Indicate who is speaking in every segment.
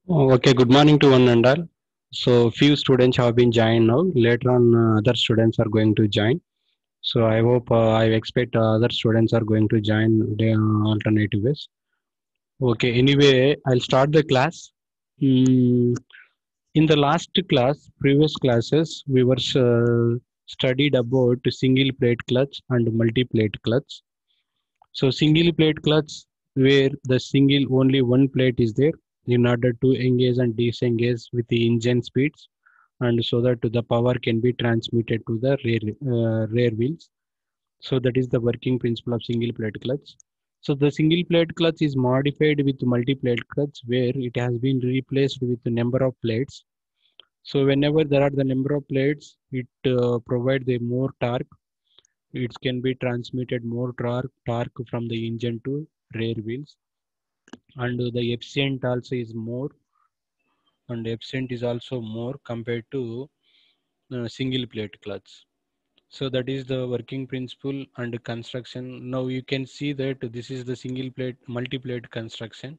Speaker 1: Okay, good morning to one and all. So few students have been joined now. Later on, other students are going to join. So I hope I expect other students are going to join the alternative ways. Okay, anyway, I'll start the class. Mm, in the last class, previous classes, we were studied about single plate clutch and multi plate clutch. So single plate clutch where the single only one plate is there in order to engage and disengage with the engine speeds and so that the power can be transmitted to the rear wheels. So that is the working principle of single plate clutch. So the single plate clutch is modified with multi plate clutch where it has been replaced with the number of plates. So whenever there are the number of plates, it provides the more torque. It can be transmitted more torque from the engine to rear wheels, and the efficient also is more, and efficient is also more compared to single plate clutch. So that is the working principle and construction. Now you can see that this is the single plate multi plate construction.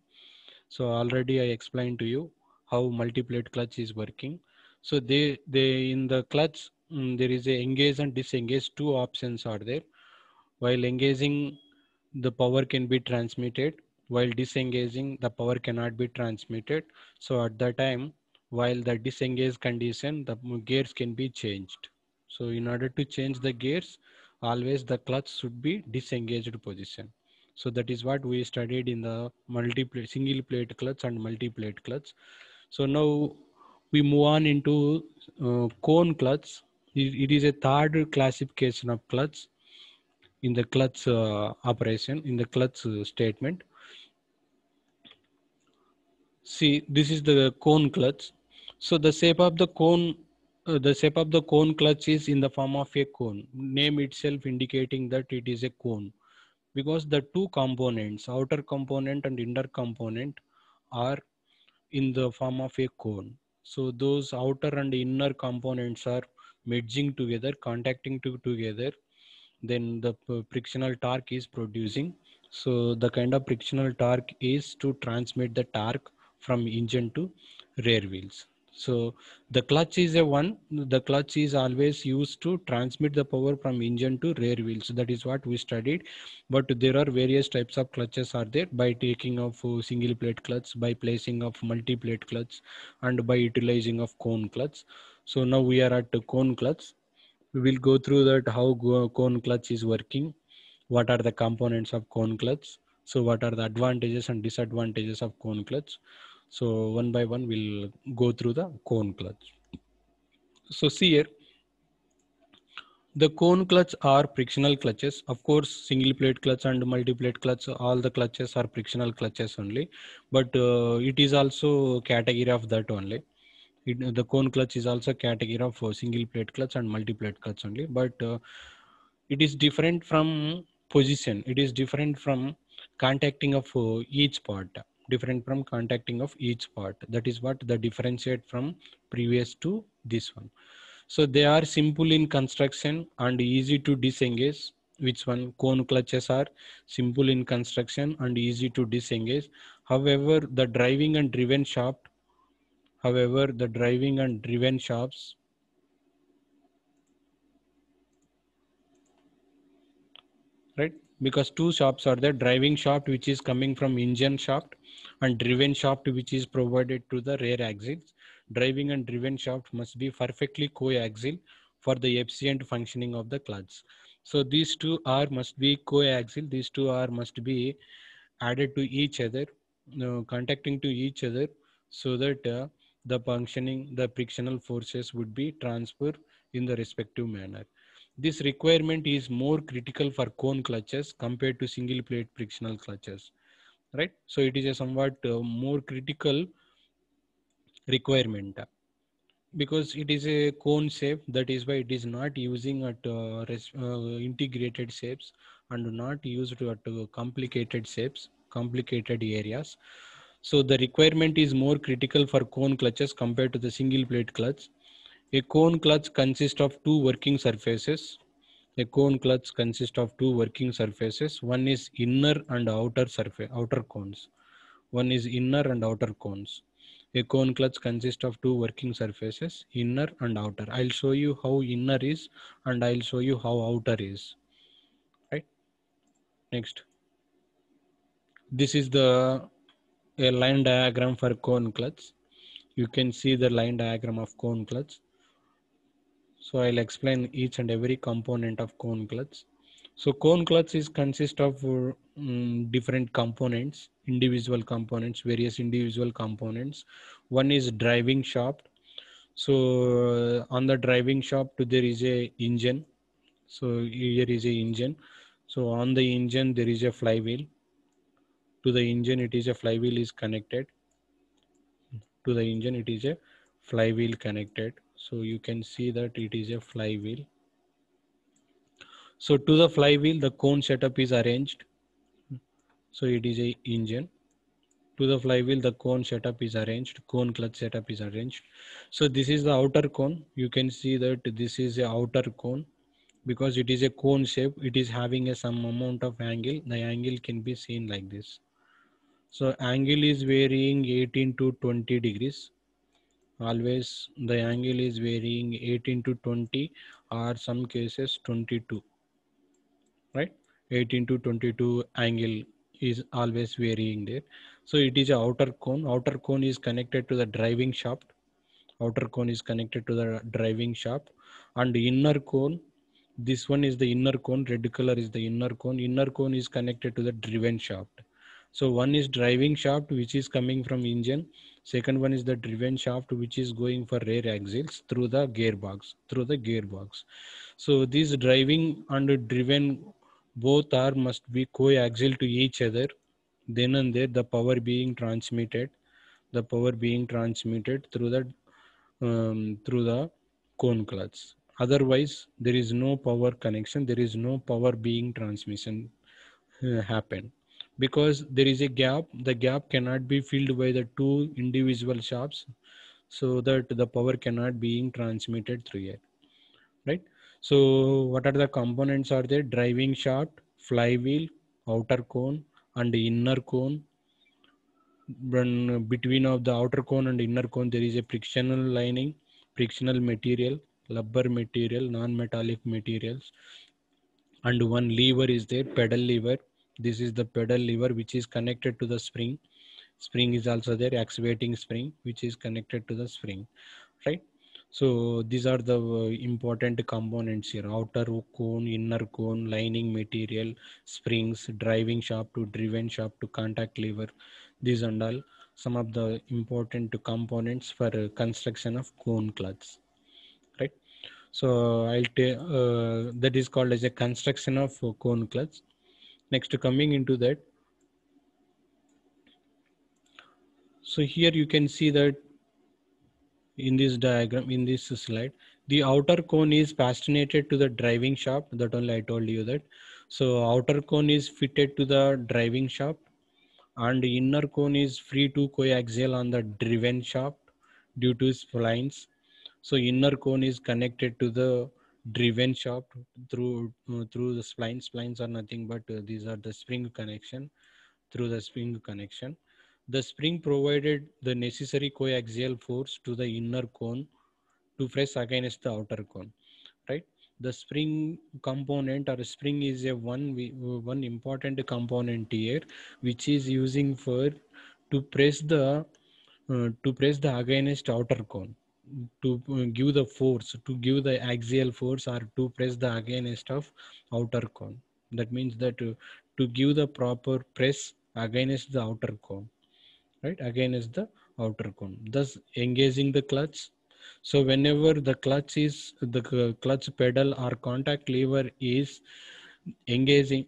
Speaker 1: So already I explained to you how multi plate clutch is working. So they in the clutch, there is a engage and disengage, two options are there. While engaging, the power can be transmitted. While disengaging, the power cannot be transmitted. So at that time, while the disengage condition, the gears can be changed. So in order to change the gears, always the clutch should be disengaged position. So that is what we studied in the single plate clutch and multi plate clutch. So now we move on into cone clutch. It is a third classification of clutch in the clutch operation, in the clutch statement. See, this is the cone clutch. So the shape of the cone clutch is in the form of a cone. Name itself indicating that it is a cone, because the two components, outer component and inner component, are in the form of a cone. So those outer and inner components are merging together, contacting together, then the frictional torque is producing. So the kind of frictional torque is to transmit the torque from engine to rear wheels. So the clutch is the clutch is always used to transmit the power from engine to rear wheels. That is what we studied. But there are various types of clutches are there, by taking of single plate clutch, by placing of multi plate clutch, and by utilizing of cone clutch. So now we are at the cone clutch. We will go through that how cone clutch is working, what are the components of cone clutch, so what are the advantages and disadvantages of cone clutch. So one by one we'll go through the cone clutch. So see here, the cone clutch are frictional clutches. Of course, single plate clutch and multi plate clutch, all the clutches are frictional clutches only, but it is also category of that only. The cone clutch is also category of single plate clutch and multi plate clutch only, but it is different from position. It is different from contacting of each part, different from contacting of each part. That is what the differentiate from previous to this one. So they are simple in construction and easy to disengage. Which one? Cone clutches are simple in construction and easy to disengage. However, the driving and driven shaft, however, the driving and driven shafts, right? Because two shafts are there, driving shaft which is coming from engine shaft and driven shaft which is provided to the rear axles. Driving and driven shaft must be perfectly coaxial for the efficient functioning of the clutch. So these two are must be coaxial, these two are must be added to each other, contacting to each other, so that the functioning, the frictional forces would be transferred in the respective manner. This requirement is more critical for cone clutches compared to single plate frictional clutches, right? So it is a somewhat more critical requirement, because it is a cone shape. That is why it is not using at integrated shapes and not used at complicated shapes, complicated areas. So the requirement is more critical for cone clutches compared to the single plate clutch. A cone clutch consists of two working surfaces. A cone clutch consists of two working surfaces. One is inner and outer surface, outer cones. One is inner and outer cones. A cone clutch consists of two working surfaces, inner and outer. I'll show you how inner is and I'll show you how outer is. Right. Next. This is the a line diagram for cone clutch. You can see the line diagram of cone clutch. So I'll explain each and every component of cone clutch. So cone clutch is consist of different components, individual components, various individual components. One is driving shaft. So on the driving shaft there is a engine. So here is a engine. So on the engine there is a flywheel. To the engine it is a flywheel is connected. To the engine it is a flywheel connected. So you can see that it is a flywheel. So to the flywheel the cone setup is arranged. So it is a engine. To the flywheel the cone setup is arranged, cone clutch setup is arranged. So this is the outer cone. You can see that this is a outer cone. Because it is a cone shape, it is having a some amount of angle. The angle can be seen like this. So angle is varying 18 to 20 degrees. Always the angle is varying 18 to 20 or some cases 22, right? 18 to 22 angle is always varying there. So it is a outer cone. Outer cone is connected to the driving shaft. Outer cone is connected to the driving shaft, and inner cone, this one is the inner cone, red color is the inner cone. Inner cone is connected to the driven shaft. So one is driving shaft which is coming from engine. Second one is the driven shaft which is going for rear axles through the gearbox. So this driving and driven both are must be coaxial to each other. Then and there the power being transmitted through the cone clutch. Otherwise, there is no power connection. There is no power being transmission happen because there is a gap. The gap cannot be filled by the two individual shafts, so that the power cannot being transmitted through it. Right. So, what are the components? Are there driving shaft, flywheel, outer cone, and inner cone? When between of the outer cone and inner cone there is a frictional lining, frictional material, rubber material, non-metallic materials, and one lever is there, pedal lever. This is the pedal lever which is connected to the spring is also there, activating spring which is connected to the spring, right? So these are the important components here: outer cone, inner cone, lining material, springs, driving shaft to driven shaft to contact lever. These and all some of the important components for construction of cone clutch, right? So that is called as a construction of cone clutch. Next, coming into that, so here you can see that in this diagram, in this slide, the outer cone is fastenated to the driving shaft. That only I told you that. So outer cone is fitted to the driving shaft, and inner cone is free to coaxial on the driven shaft due to splines. So inner cone is connected to the driven shaft through the splines. Splines are nothing but these are the spring connection. Through the spring connection, the spring provided the necessary coaxial force to the inner cone to press against the outer cone, right? The spring component or spring is a one important component here, which is using for to press the against outer cone, to give the force, to give the axial force, or to press the against of outer cone. That means that to give the proper press against the outer cone, right? Against the outer cone, thus engaging the clutch. So whenever the clutch pedal or contact lever is engaging,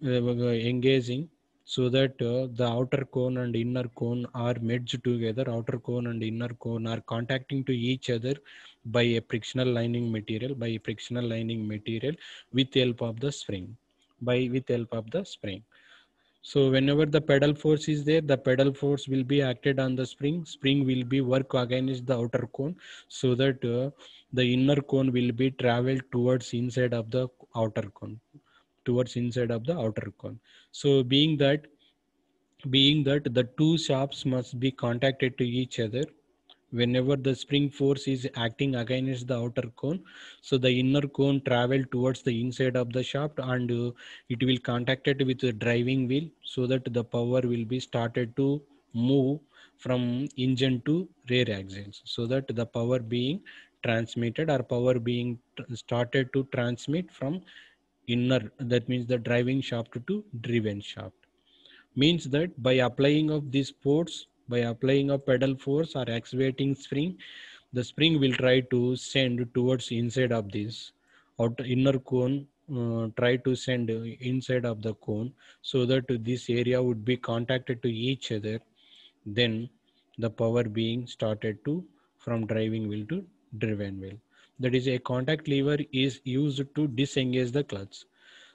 Speaker 1: so that the outer cone and inner cone are merged together. Outer cone and inner cone are contacting to each other by a frictional lining material, with help of the spring, so whenever the pedal force is there, the pedal force will be acted on the spring will be work against the outer cone, so that the inner cone will be traveled towards inside of the outer cone, so being that the two shafts must be contacted to each other, Whenever the spring force is acting against the outer cone, so the inner cone travel towards the inside of the shaft, and it will contact it with the driving wheel, so that the power will be started to move from engine to rear axles, so that the power being transmitted or power being started to transmit from inner, that means the driving shaft to driven shaft. Means that by applying of these force, by applying of pedal force or activating spring, the spring will try to send towards inside of this outer inner cone, try to send inside of the cone, so that this area would be contacted to each other. Then the power being started to from driving wheel to driven wheel. That is, a contact lever is used to disengage the clutch.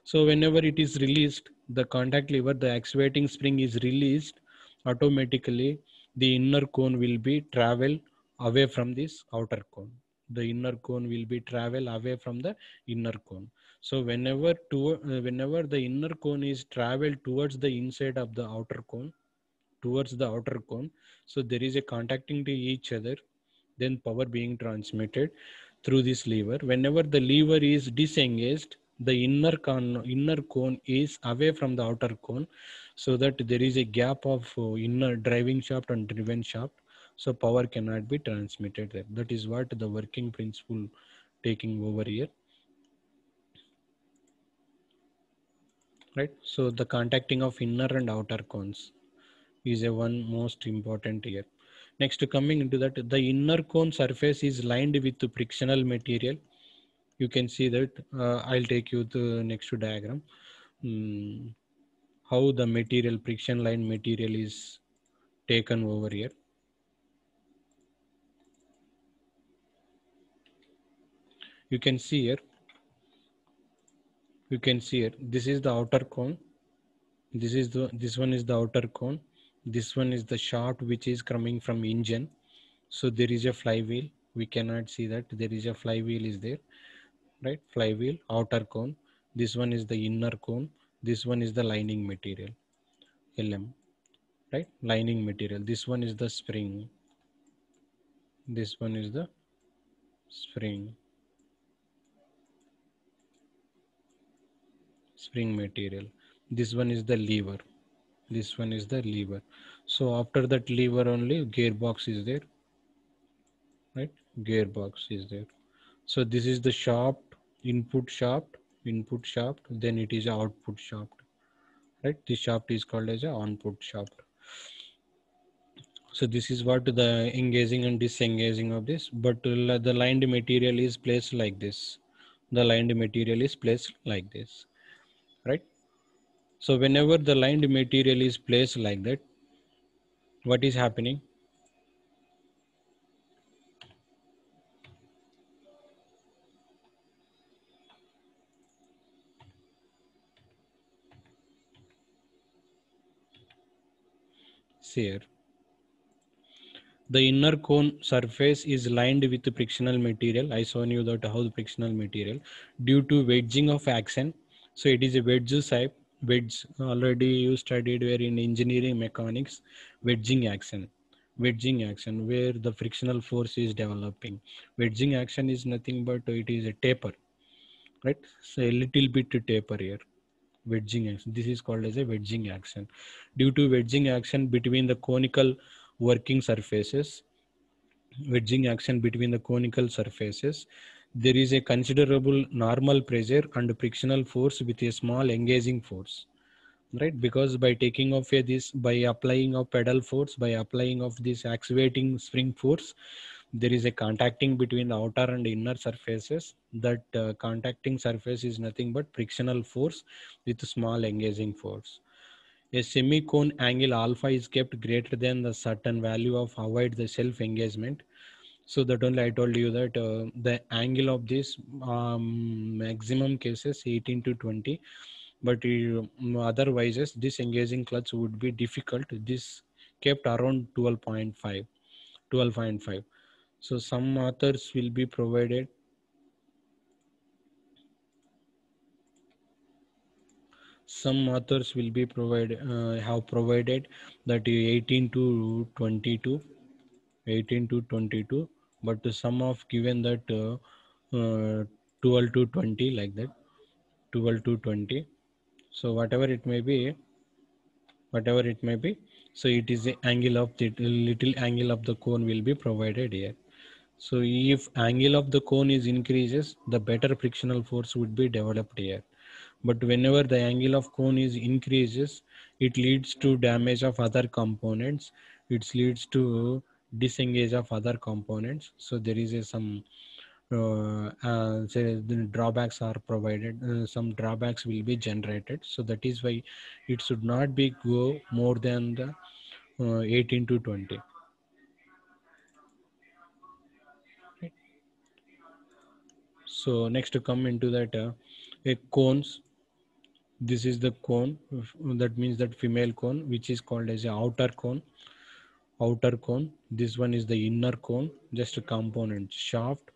Speaker 1: So whenever it is released, the contact lever, the actuating spring is released, automatically the inner cone will be travel away from this outer cone. The inner cone will be travel away from the inner cone. So whenever the inner cone is travel towards the inside of the outer cone, towards the outer cone, so there is a contacting to each other, then power being transmitted through this lever. Whenever the lever is disengaged, the inner cone is away from the outer cone, so that there is a gap of inner driving shaft and driven shaft, so power cannot be transmitted there. That is what the working principle taking over here, right? So the contacting of inner and outer cones is a one most important here. Next, coming into that, the inner cone surface is lined with frictional material. You can see that. I'll take you to the next diagram. How the material, friction line material is taken over here. You can see here. You can see here. This is the outer cone. This one is the outer cone. This one is the shaft which is coming from engine. So there is a flywheel. We cannot see that there is a flywheel is there, right? Flywheel, outer cone. This one is the inner cone. This one is the lining material, LM, right? Lining material. This one is the spring. This one is the spring material. This one is the lever. This one is the lever. So after that lever only gearbox is there, right? Gearbox is there. So this is the shaft, input shaft, then it is output shaft, right? This shaft is called as a output shaft. So this is what the engaging and disengaging of this, but the lined material is placed like this. The lined material is placed like this, right? So whenever the lined material is placed like that, what is happening? See here. The inner cone surface is lined with frictional material. I shown you that how the frictional material due to wedging of action. So it is a wedge type. Wedge already you studied where in engineering mechanics, wedging action. Wedging action where the frictional force is developing. Wedging action is nothing but it is a taper, right? So a little bit to taper here. Wedging action. This is called as a wedging action. Due to wedging action between the conical working surfaces, wedging action between the conical surfaces, there is a considerable normal pressure and frictional force with a small engaging force, right? Because by taking off this, by applying of pedal force, by applying of this activating spring force, there is a contacting between the outer and inner surfaces. That contacting surface is nothing but frictional force with small engaging force. A semicone angle alpha is kept greater than the certain value of avoid the self engagement. So that only I told you that the angle of this maximum cases 18 to 20, but otherwise disengaging clutch would be difficult. This kept around 12.5, 12.5. So some authors will be provided. Some authors will be provided have provided that 18 to 22. 18 to 22, but the sum of given that 12 to 20, like that, 12 to 20. So whatever it may be, so it is the angle of the little angle of the cone will be provided here. So if angle of the cone is increases, the better frictional force would be developed here. But whenever the angle of cone is increases, it leads to damage of other components. It leads to disengage of other components. So there is some say the drawbacks are provided. Some drawbacks will be generated. So that is why it should not be go more than the 18 to 20. So next to come into that a cones. This is the cone. That means that female cone, which is called as a outer cone. Outer cone. This one is the inner cone. Just a component. Shaft.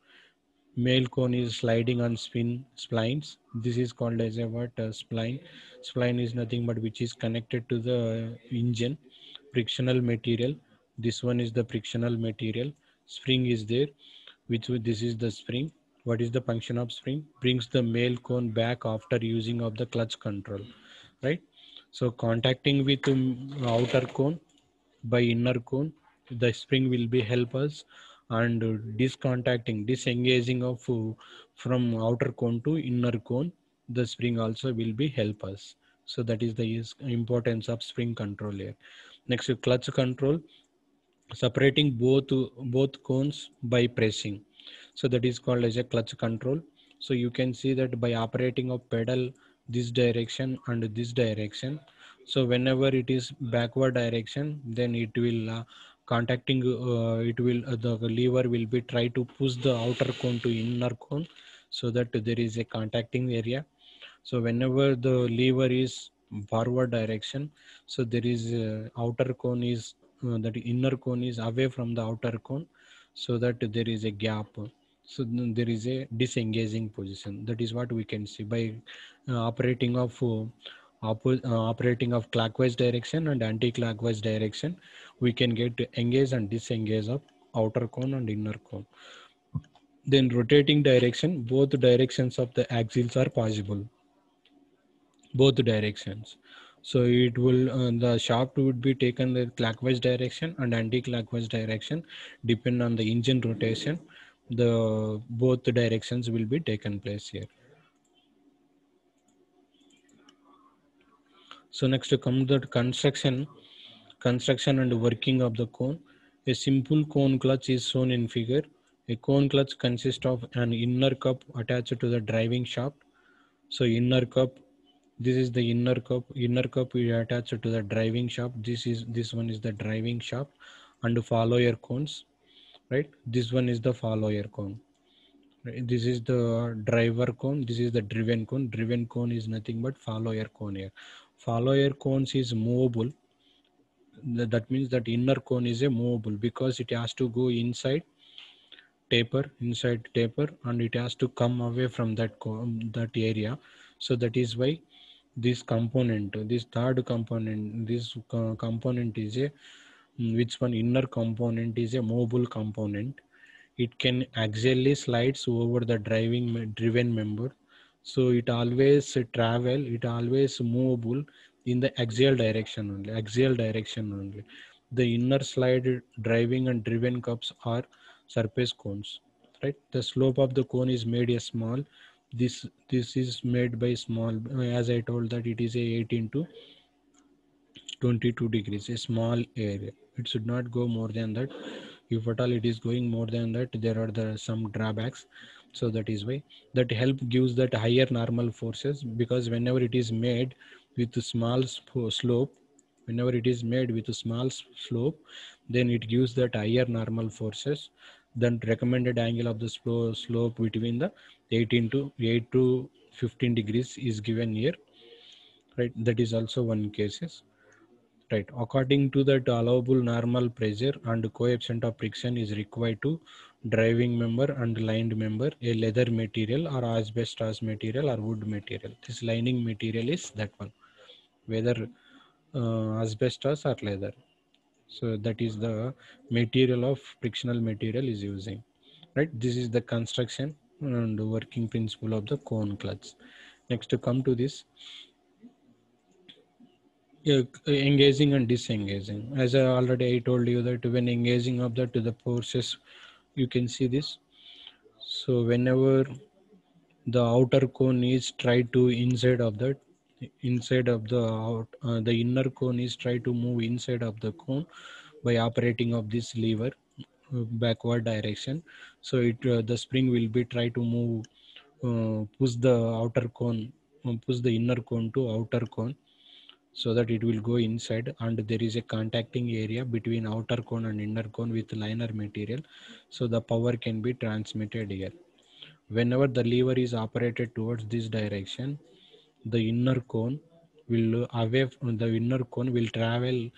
Speaker 1: Male cone is sliding on spin splines. This is called as a what? Spline. Spline is nothing but which is connected to the engine. Frictional material. This one is the frictional material. Spring is there, which this is the spring. What is the function of spring? Brings the male cone back after using of the clutch control, right? So contacting with outer cone by inner cone, the spring will be help us, and disengaging of from outer cone to inner cone, the spring also will be help us. So that is the importance of spring control here. Next, clutch control, separating both cones by pressing. So that is called as a clutch control. So you can see that by operating of pedal this direction and this direction, so whenever it is backward direction, then it will contacting it will the lever will be try to push the outer cone to inner cone, so that there is a contacting area. So whenever the lever is forward direction, so there is outer cone is that inner cone is away from the outer cone, so that there is a gap. So then there is a disengaging position. That is what we can see by operating of clockwise direction and anti-clockwise direction. We can get engage and disengage of outer cone and inner cone. Then rotating direction, both directions of the axles are possible, both directions. So it will the shaft would be taken the clockwise direction and anti-clockwise direction, depend on the engine rotation. The both directions will be taken place here. So next to come the construction and working of the cone. A simple cone clutch is shown in figure. A cone clutch consists of an inner cup attached to the driving shaft. So inner cup, this is the inner cup. Inner cup is attached to the driving shaft. This one is the driving shaft, and follower cones, right? This one is the follower cone. Right? This is the driver cone. This is the driven cone. Driven cone is nothing but follower cone here. Follower cones is movable. That means that inner cone is a movable because it has to go inside taper, and it has to come away from that area. So that is why this component, this third component, this component is a which one inner component is a mobile component. It can axially slides over the driven member. So it always travel, it always movable in the axial direction only. The inner slide driving and driven cups are surface cones, right? The slope of the cone is made a small. This is made by small, as I told that it is a 18 to 22 degrees, a small area. It should not go more than that. If at all it is going more than that, there are some drawbacks. So that is why that help gives that higher normal forces, because whenever it is made with a small slope, whenever it is made with a small slope, then it gives that higher normal forces. Then recommended angle of the slope between the 18 to 8 to 15 degrees is given here, right? That is also one cases. Right. According to that, allowable normal pressure and coefficient of friction is required to driving member and lined member, a leather material or asbestos material or wood material. This lining material is that one, whether asbestos or leather. So that is the material of frictional material is using, right? This is the construction and working principle of the cone clutch. Next, to come to this, engaging and disengaging. As I told you that when engaging of that to the forces, you can see this. So whenever the outer cone is try to inside of the the inner cone is try to move inside of the cone by operating of this lever backward direction. So the spring will be try to move, push the outer cone, push the inner cone to outer cone, so that it will go inside, and there is a contacting area between outer cone and inner cone with liner material, so the power can be transmitted here. Whenever the lever is operated towards this direction, the inner cone will away from the inner cone will travel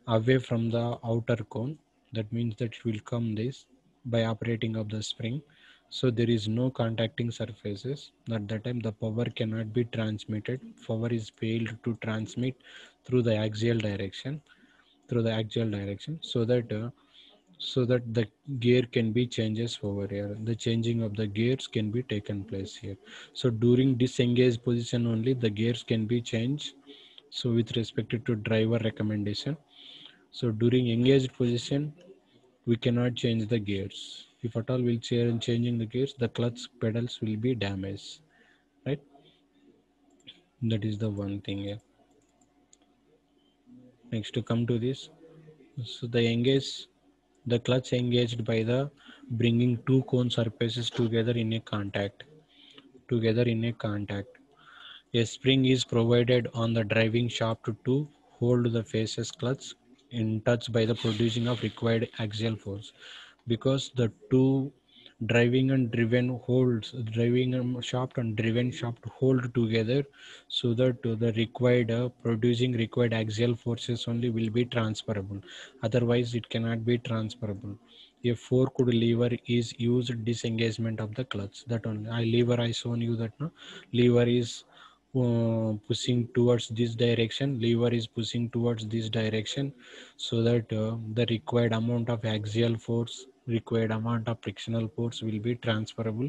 Speaker 1: away from the outer cone. That means that it will come this by operating of the spring. So there is no contacting surfaces. At that time the power cannot be transmitted. Power is failed to transmit through the axial direction, so that the gear can be changes over here. The changing of the gears can be taken place here. So during disengaged position only the gears can be changed. So with respect to driver recommendation, so during engaged position we cannot change the gears. If at all we'll changing the gears, the clutch pedals will be damaged, right? That is the one thing here. Next, to come to this, so the clutch engaged by the bringing two cone surfaces together in a contact. A spring is provided on the driving shaft to hold the faces clutch in touch by the producing of required axial force. Because the two driving shaft and driven shaft hold together, so that the required producing required axial forces only will be transferable. Otherwise it cannot be transferable. A forked lever is used disengagement of the clutch. That only I shown you that no lever is pushing towards this direction, lever is pushing towards this direction, so that the required amount of axial force, required amount of frictional force will be transferable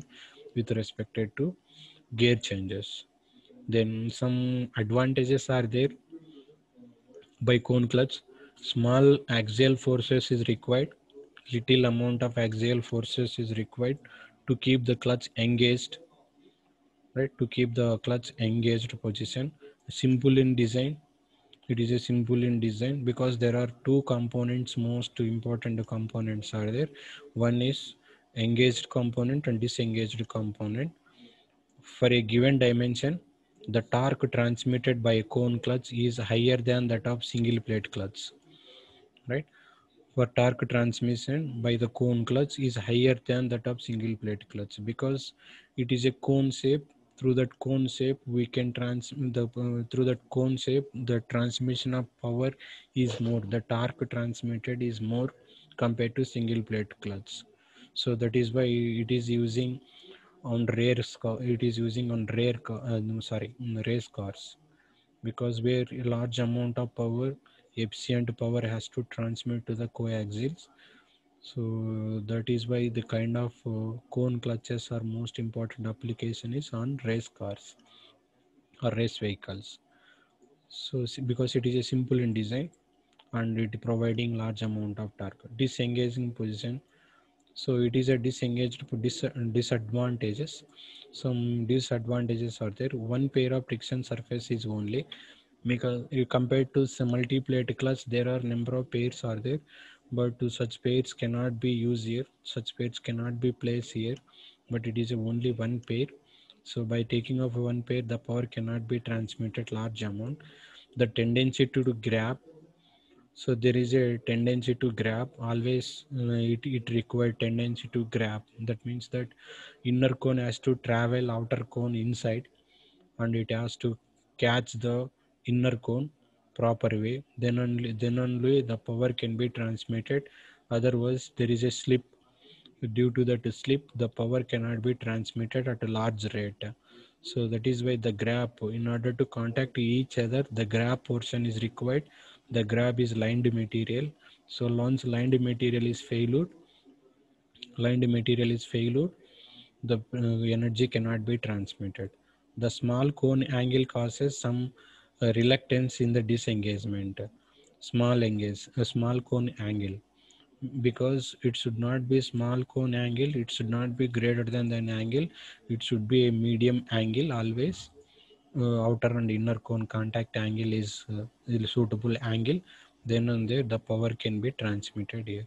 Speaker 1: with respect to gear changes. Then some advantages are there by cone clutch. Small axial forces is required, little amount of axial forces is required to keep the clutch engaged, right? To keep the clutch engaged position. Simple in design. It is a simple in design because there are two components, most important components are there. One is engaged component and disengaged component. For a given dimension, the torque transmitted by a cone clutch is higher than that of single plate clutch, right? For torque transmission by the cone clutch is higher than that of single plate clutch, because it is a cone shape. Through that cone shape we can through that cone shape the transmission of power is more, the torque transmitted is more compared to single plate clutch. So that is why it is using on it is using on no, sorry, race cars, because where a large amount of power, efficient power has to transmit to the coaxials. So that is why the kind of cone clutches are most important application is on race cars or race vehicles. So because it is a simple in design and it providing large amount of torque. Disengaging position, so it is a disadvantages. Some disadvantages are there. One pair of friction surface is only, because you compared to some multi-plate clutch there are number of pairs are there, but to such pairs cannot be used here, such pairs cannot be placed here, but it is only one pair. So by taking off one pair the power cannot be transmitted large amount. The tendency to grab, so there is a tendency to grab always, it required tendency to grab. That means that inner cone has to travel outer cone inside, and it has to catch the inner cone proper way. Then only the power can be transmitted. Otherwise there is a slip. Due to that slip the power cannot be transmitted at a large rate. So that is why the grab, in order to contact each other, the grab portion is required. The grab is lined material. So once lined material is failed, the energy cannot be transmitted. The small cone angle causes some reluctance in the disengagement. A small cone angle, because it should not be small cone angle, it should not be greater than an angle, it should be a medium angle always. Outer and inner cone contact angle is suitable angle, then and there the power can be transmitted here.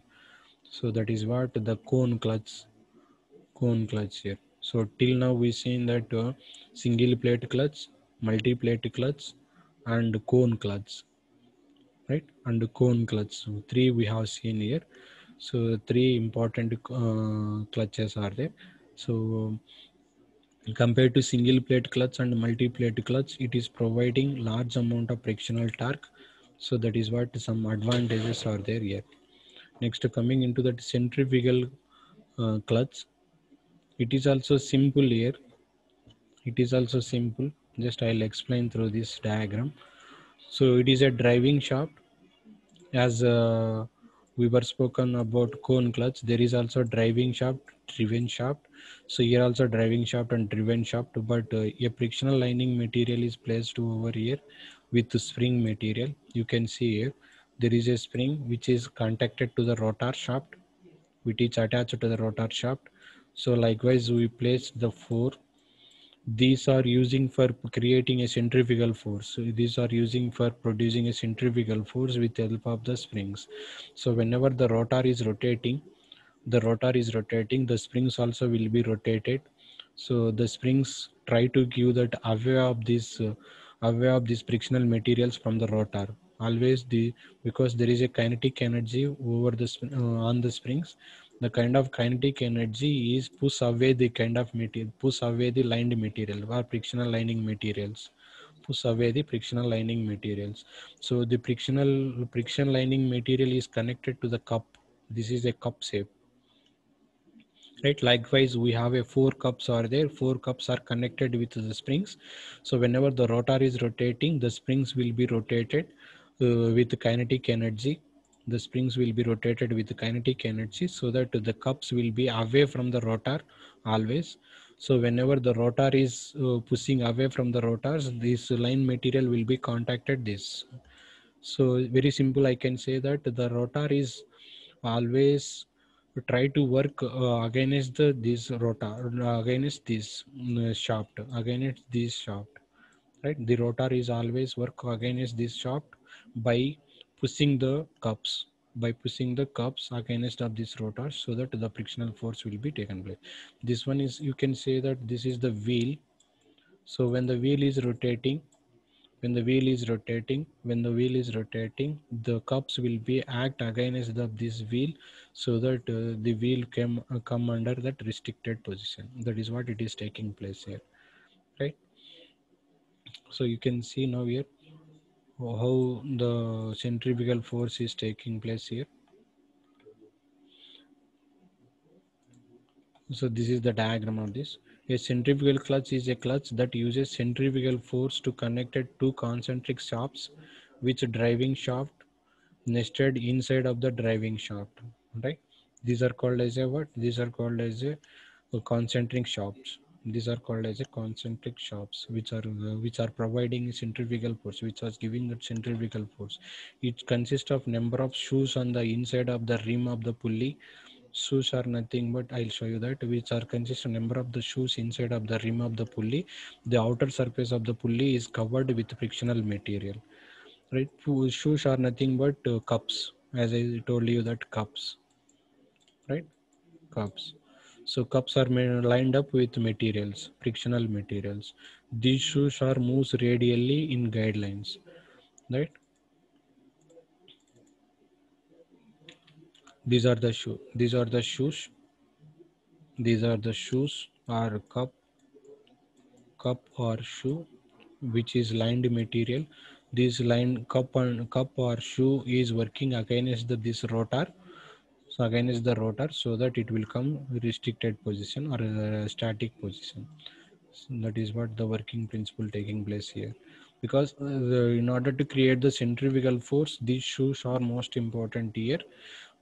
Speaker 1: So that is what the cone clutch here. So till now we seen that single plate clutch, multi plate clutch, and cone clutch, right? And cone clutch. So three we have seen here. So three important clutches are there. So compared to single plate clutch and multi plate clutch, it is providing large amount of frictional torque. So that is what some advantages are there here. Next, coming into that centrifugal clutch, it is also simple here. It is also simple. Just I'll explain through this diagram. So it is a driving shaft. As we were spoken about cone clutch, there is also driving shaft, driven shaft. So here also driving shaft and driven shaft, but a frictional lining material is placed over here with the spring material. You can see here there is a spring which is contacted to the rotor shaft, which is attached to the rotor shaft. So likewise we place the four. These are using for creating a centrifugal force. So these are using for producing a centrifugal force with the help of the springs. So whenever the rotor is rotating, the springs also will be rotated. So the springs try to give that away of these frictional materials from the rotor. Always because there is a kinetic energy over on the springs. The kind of kinetic energy is push away the kind of material, push away the lined material or frictional lining materials. Push away the frictional lining materials. So the friction lining material is connected to the cup. This is a cup shape, right? Likewise we have a four cups are there, four cups are connected with the springs. So whenever the rotor is rotating, the springs will be rotated with kinetic energy. The springs will be rotated with kinetic energy, so that the cups will be away from the rotor always. So whenever the rotor is pushing away from the rotors, this line material will be contacted this. So very simple, I can say that the rotor is always try to work against this rotor, against this shaft, against this shaft, right? The rotor is always work against this shaft by pushing the cups, against of this rotor, so that the frictional force will be taken place. This one is, you can say that this is the wheel. So when the wheel is rotating, the cups will be act against this wheel, so that the wheel can come under that restricted position. That is what it is taking place here, right? So you can see now here how the centrifugal force is taking place here. So this is the diagram of this. A centrifugal clutch is a clutch that uses centrifugal force to connect two concentric shafts, which driving shaft nested inside of the driving shaft, right? These are called as a what? These are called as a concentric shafts. These are called as a concentric shafts, which are providing centrifugal force, which was giving that centrifugal force. It consists of number of shoes on the inside of the rim of the pulley. Shoes are nothing but, I'll show you that, which are consist of number of the shoes inside of the rim of the pulley. The outer surface of the pulley is covered with frictional material, right? Shoes are nothing but cups, as I told you that cups, right? Cups. So cups are lined up with materials, frictional materials. These shoes are moves radially in guidelines, right? These are the shoe. These are the shoes. These are the shoes or cup or shoe, which is lined material. This line cup or shoe is working against this rotor, so against the rotor, so that it will come restricted position or static position. So that is what the working principle taking place here. because in order to create the centrifugal force, these shoes are most important here.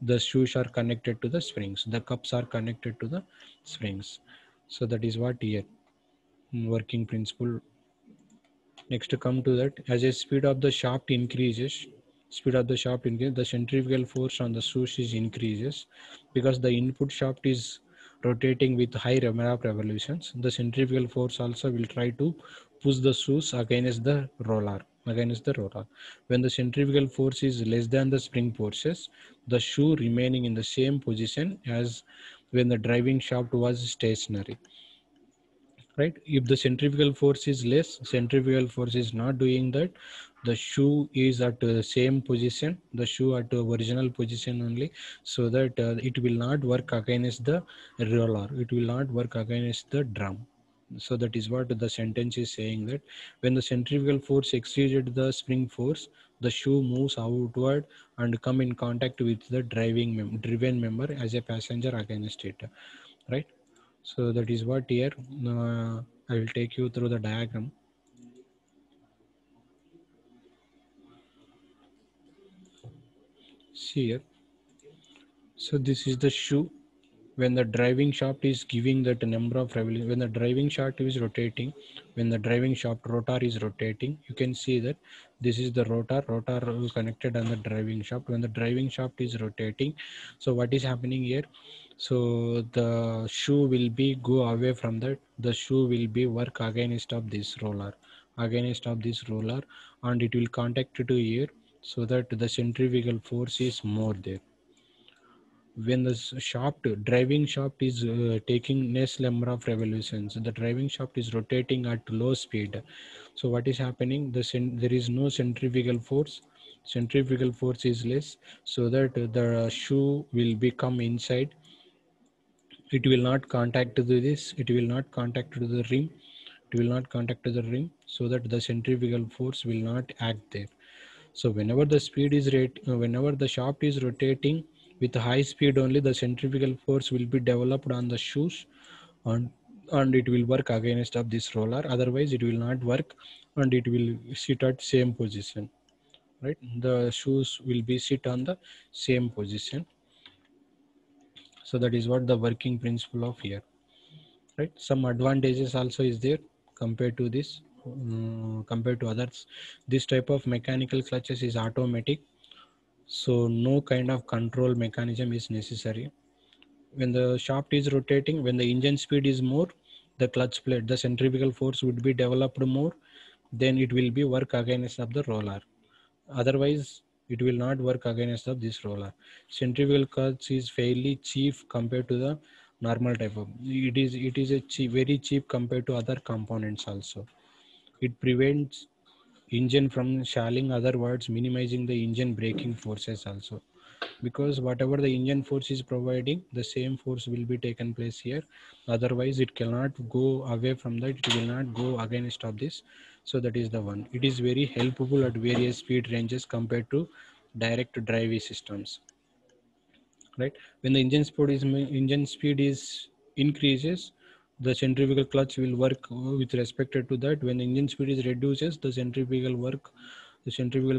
Speaker 1: The shoes are connected to the springs, the cups are connected to the springs. So that is what here working principle. Next to come to that, as a speed of the shaft increases, the centrifugal force on the swoosh is increases, because the input shaft is rotating with high number of revolutions. The centrifugal force also will try to push the swoosh against the roller. When the centrifugal force is less than the spring forces, the shoe remaining in the same position as when the driving shaft was stationary. Right, if the centrifugal force is less, centrifugal force is not doing that, the shoe is at the same position, the shoe at the original position only, so that it will not work against the roller, it will not work against the drum. So that is what the sentence is saying, that when the centrifugal force exceeded the spring force, the shoe moves outward and come in contact with the driven member as a passenger against it. Right, so that is what here I will take you through the diagram. See here. So this is the shoe. When the driving shaft is giving that number of revolutions, when the driving shaft is rotating, when the driving shaft rotor is rotating, you can see that this is the rotor is connected on the driving shaft. When the driving shaft is rotating, so what is happening here? So the shoe will be go away from that, the shoe will be work against of this roller, and it will contact to here, so that the centrifugal force is more there. When the driving shaft is taking less number of revolutions, the driving shaft is rotating at low speed. So what is happening, there is no centrifugal force, centrifugal force is less, so that the shoe will become inside, it will not contact to this, it will not contact to the rim, it will not contact to the rim, so that the centrifugal force will not act there. So whenever the whenever the shaft is rotating with high speed only, the centrifugal force will be developed on the shoes, and it will work against of this roller. Otherwise, it will not work, and it will sit at same position. Right, the shoes will be sit on the same position. So that is what the working principle of here. Right, some advantages also is there compared to this, compared to others. This type of mechanical clutches is automatic, so no kind of control mechanism is necessary. When the shaft is rotating, when the engine speed is more, the clutch plate, the centrifugal force would be developed more, then it will be work against of the roller. Otherwise, it will not work against of this roller. Centrifugal clutch is fairly cheap compared to the normal type of. It is a very cheap compared to other components also. It prevents engine from stalling, other words, minimizing the engine braking forces also, because whatever the engine force is providing, the same force will be taken place here. Otherwise, it cannot go away from that, it will not go against of this. So that is the one, it is very helpful at various speed ranges compared to direct drive systems. Right, when the engine speed is increases, the centrifugal clutch will work with respect to that. When the engine speed is reduces, the centrifugal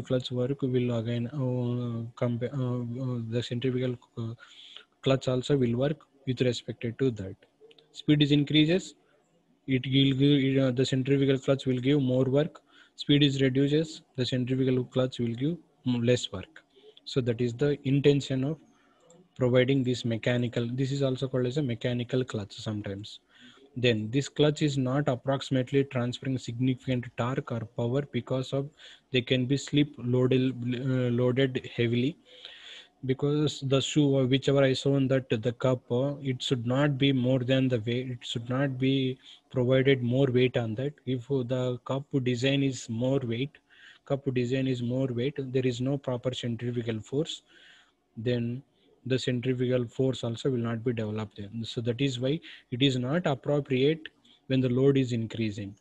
Speaker 1: clutch work will again the centrifugal clutch also will work with respect to that. Speed is increases, it will give the centrifugal clutch will give more work. Speed is reduces, the centrifugal clutch will give less work. So that is the intention of providing this mechanical. This is also called as a mechanical clutch sometimes. Then this clutch is not approximately transferring significant torque or power, because of they can be loaded heavily, because the shoe or whichever I shown that the cup, it should not be more than the weight, it should not be provided more weight on that. If the cup design is more weight, there is no proper centrifugal force, then the centrifugal force also will not be developed there. So that is why it is not appropriate when the load is increasing,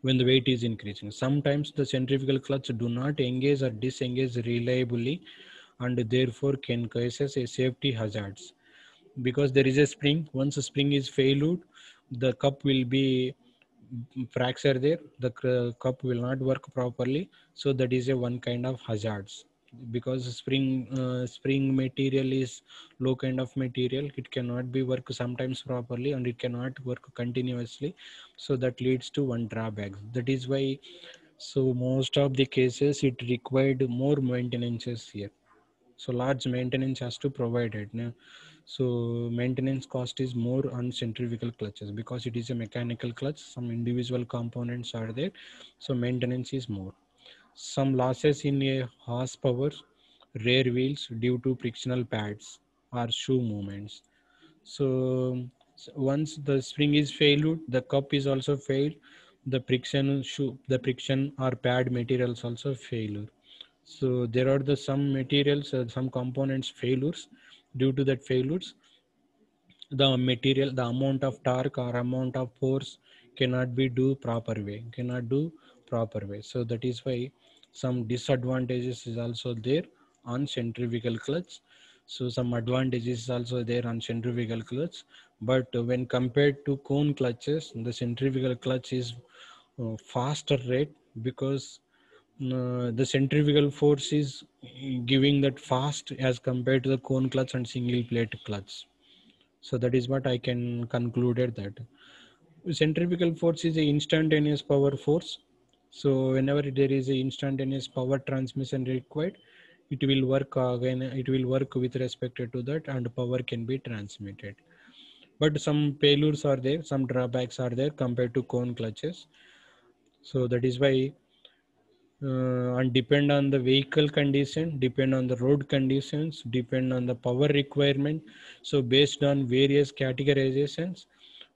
Speaker 1: when the weight is increasing. Sometimes the centrifugal clutch do not engage or disengage reliably, and therefore can causes a safety hazards, because there is a spring. Once a spring is failed, the cup will be cracks are there, the cup will not work properly. So that is a one kind of hazards, because spring material is low kind of material. It cannot be work sometimes properly, and it cannot work continuously. So that leads to one drawback. That is why, so most of the cases it required more maintenance here. So large maintenance has to provide it. No? So maintenance cost is more on centrifugal clutches, because it is a mechanical clutch. Some individual components are there, so maintenance is more. Some losses in a horsepower, rear wheels due to frictional pads or shoe movements. So once the spring is failed, the cup is also failed. The friction or pad materials also failure. So there are the some materials, some components failures. Due to that failures, the amount of torque or amount of force cannot be do proper way, cannot do proper way. So that is why some disadvantages is also there on centrifugal clutch. So some advantages is also there on centrifugal clutch, but when compared to cone clutches, the centrifugal clutch is faster rate, because the centrifugal force is giving that fast as compared to the cone clutch and single plate clutch. So that is what I can concluded, that centrifugal force is a instantaneous power force. So whenever there is a instantaneous power transmission required, it will work again. It will work with respect to that, and power can be transmitted. But some failures are there, some drawbacks are there compared to cone clutches. So that is why, and depend on the vehicle condition, depend on the road conditions, depend on the power requirement. So based on various categorizations,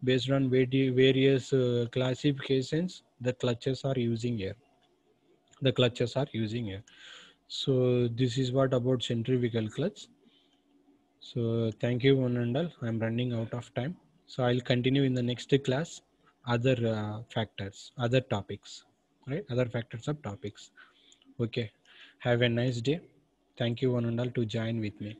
Speaker 1: based on various classifications, the clutches are using here. The clutches are using here. So this is what about centrifugal clutch. So thank you, one and all. I'm running out of time. So I'll continue in the next class, other factors, other topics, right? Other factors of topics. Okay. Have a nice day. Thank you, one and all, to join with me.